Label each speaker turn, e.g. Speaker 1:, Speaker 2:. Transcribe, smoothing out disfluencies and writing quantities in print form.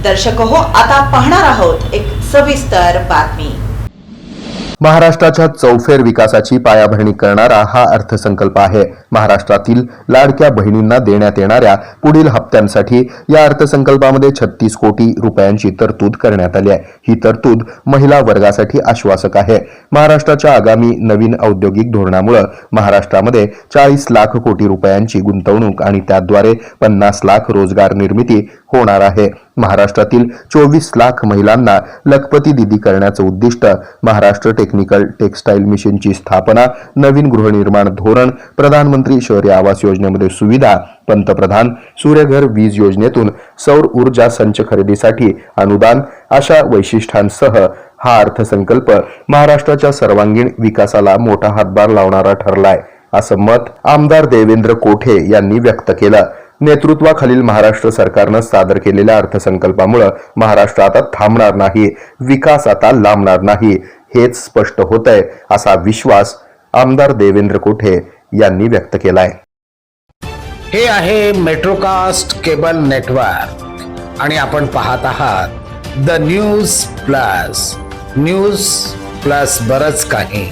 Speaker 1: दर्शक हो, आता पाहणार आहोत एक सविस्तर बातमी।
Speaker 2: महाराष्ट्राच्या चौफेर विकासाची पायाभरणी करणारा हा अर्थसंकल्प आहे। महाराष्ट्रातील लाडक्या बहिणींना देण्यात येणाऱ्या पुढील हप्त्यांसाठी या अर्थसंकल्पामध्ये 36 कोटी रुपयांची तरतूद करण्यात आली आहे। ही तरतूद महिला वर्गासाठी आश्वासक आहे। महाराष्ट्राच्या आगामी नवीन औद्योगिक धोरणामुळे महाराष्ट्रामध्ये 40 लाख कोटी रुपयांची गुंतवणूक आणि त्याद्वारे 50 लाख रोजगार निर्मिती होणार आहे। महाराष्ट्रातील 24 लाख महिलांना लखपती दिदी करण्याचं उद्दिष्ट, महाराष्ट्र टेक्निकल टेक्सटाईल मिशनची स्थापना, नवीन गृहनिर्माण धोरण, प्रधानमंत्री शहरी आवास योजनेमध्ये सुविधा, पंतप्रधान सूर्यघर वीज योजनेतून सौर ऊर्जा संच खरेदीसाठी अनुदान अशा वैशिष्ट्यांसह हा अर्थसंकल्प महाराष्ट्राच्या सर्वांगीण विकासाला मोठा हातभार लावणारा ठरलाय, असं मत आमदार देवेंद्र कोठे यांनी व्यक्त केलं। नेतृत्वाखालील महाराष्ट्र सरकारनं सादर केलेल्या अर्थसंकल्पामुळे महाराष्ट्र आता थांबणार नाही, विकास आता लांबणार नाही, हेच स्पष्ट होतंय, असा विश्वास आमदार देवेंद्र कोठे यांनी व्यक्त केलाय।
Speaker 3: हे आहे मेट्रोकास्ट केबल नेटवर्क आणि आपण पाहत आहात द न्यूज प्लस बरच काही।